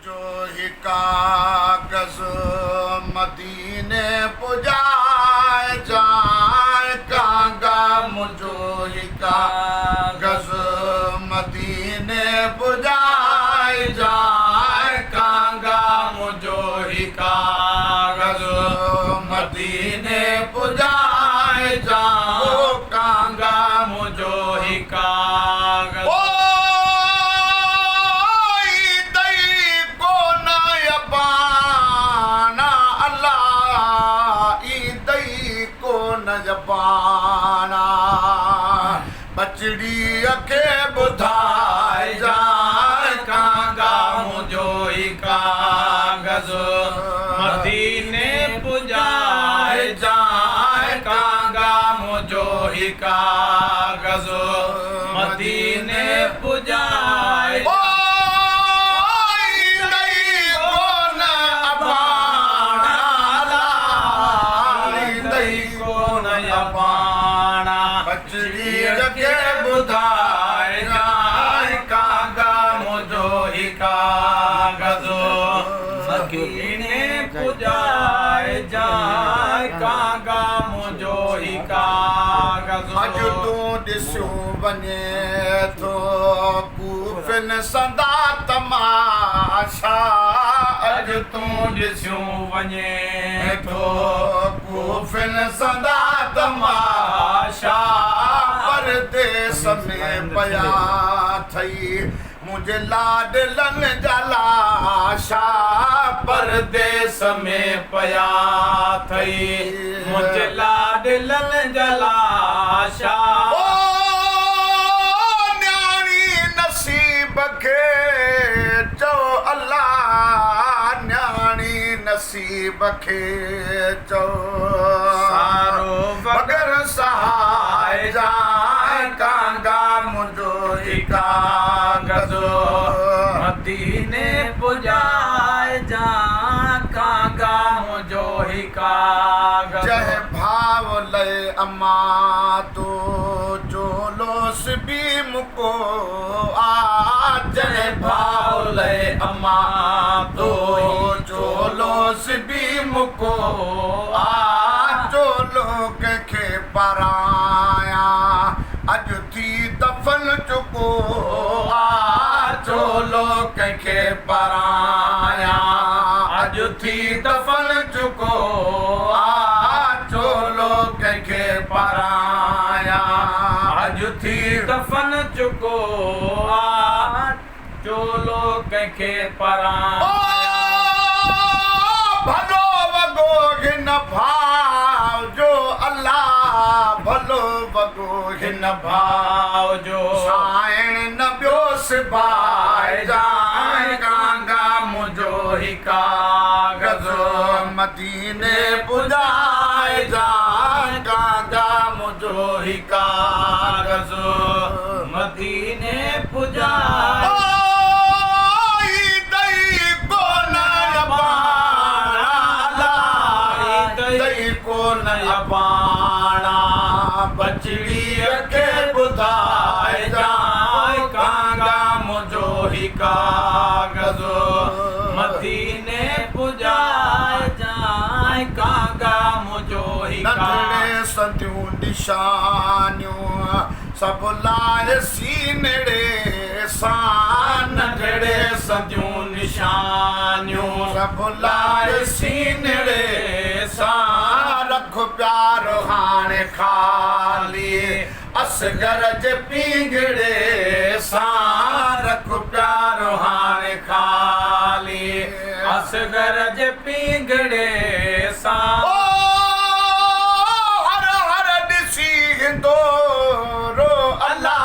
मुझो ही कागज मदीने पुजाए जाए कागा मुझो ही कागज मदीने पुजाए जाए कागा मुझो ही कागज मदीने पुजाए जाओ कागा मुझो ही कागज जबाना बचड़ी अखे बुधाए जाए कागा मुझो ही कागज मदीने पुजाए जाए कागा मुझो ही कागज मदीने पुजाए बचड़ी रखे बुधाए जाए कागा मुझो ही कागज मदीने पुजाए जाए कागा मुझो ही कागज अज तू ॾिसो वञे थो कूफिन सदा तमाशा अज तू ॾिसो वञे थो कूफिन सदा तमाशा परदेस में पया थई मुझे लाडलन जलाशा परदेस में पया थई मुझे लाडलन जलाशा ओ न्याणी नसीब के चो अल्लाह न्याणी नसीब के चो सारो बगर सहाय जाए कागा मुझो ही कागज मदीने पुजाए जाए कागा मुझो ही कागज जय भाव लय अम्मा तो जोलोस भी मुको आ जय भाव लय अम्मा तो जोलोस भी मुको आ जो लोग के पराया अज थी दफन चुको आ जो लोग के पराया अज थी दफन चुको आ जो लोग के पराया अज थी दफन चुको आ जो लोग के पराया भलो वगो हिन भाव जो अल्लाह भलो वगो हिन भाव जो साइण न ॿियोस भाए जाए कागा मुझो ही कागज मदीने पुजाए जाए कागा मुझो ही कागज मदीने पुजाए पाना बचड़ी रखे बुधाए जाए कागा मुझो ही कागज मदीने पुजाए जाए कागा मुझो ही कागज सदियों निशानियों सब लाए सीनड़े सान नढ़े सदियों निशानियों सब लाए सीनड़े सान रख प्यार हाणे खाली असगर जे पींगड़े सान रख प्यार हाणे खाली असगर जे पींगड़े सान हर हर ॾिसी हिंदोरो अल्लाह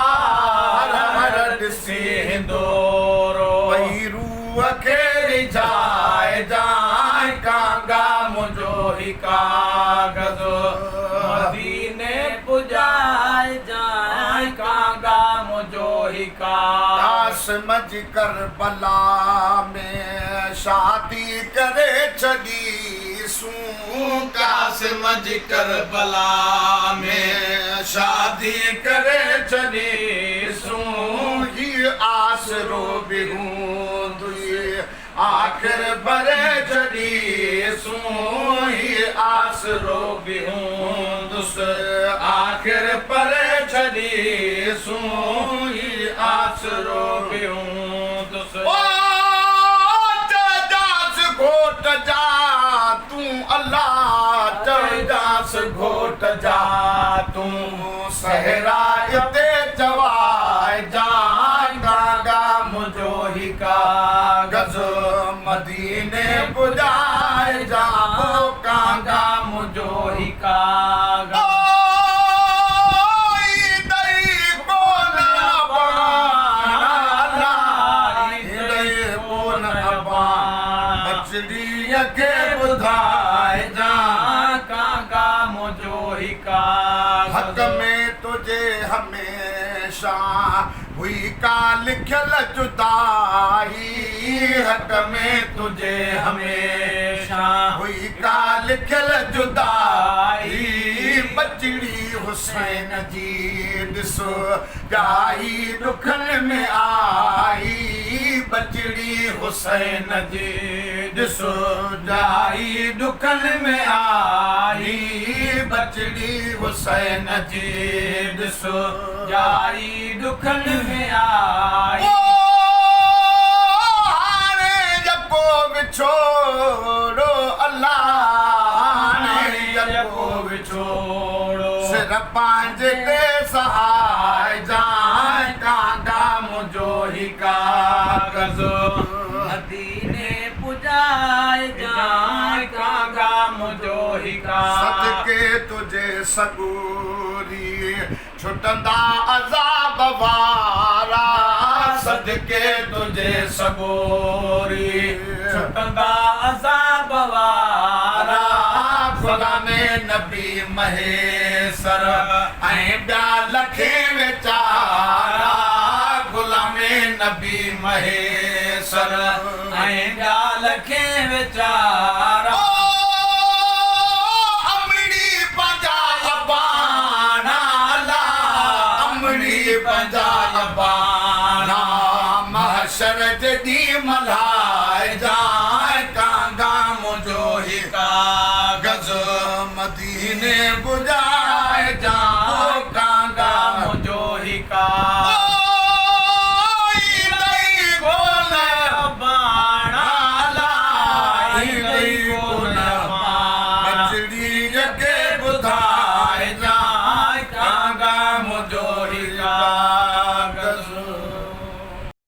हर हर ॾिसी हिंदोरो वही रूह खे रिझाए जाए कागा मुझो ही कागज मदीने पुजाए जाए कागा मुझो ही कागज मज करबला में शादी करे छड़ी सूं कासिम जी करबला में शादी करे छड़ी सूं ही आसरो भी हूंदी आखिर बरे जड़ी सुई आसरो भी हूंदुस आखिर परे छड़ी सुई आसरो भी हूंदुस ओ जदास घोट जा तू अल्लाह जदास घोट जा तू सहरा इते जवाय जा गागा मुझो ही कागज मदीने बुझाए जा कागा मुझो ही कागज के बुधाए जा कागा मुझो ही कागज हक में तुझे हमेशा हुई का लिखल जुदाई हक में तुझे हमेशा हुई का लिखल जुदाई बचड़ी हुसैन जी ॾिसो जाई दुखन में आई बचड़ी हुसैन जी ॾिसो जाई दुखन में आई बचड़ी हुसैन जी ॾिसो जाई दुखन में आई हाणे जको विछोड़ो अल्लाह हाणे जको विछोड़ो सिर पंहिंजे ते सहाय जाए कागा मुझो ही कागज मदीने पुजाए जाए कागा मुझो ही कागज सदके तुझे सगोरी छुटंदा अज़ाब वारा सदके तुझे सगोरी छुटंदा अज़ाब वारा ग़ुलाम नबी महेसर ऐं ॿिया लखे वेचारा ग़ुलाम नबी महेसर ऐं ॿिया लखे वेचारा महशर जॾी मल्हाए जा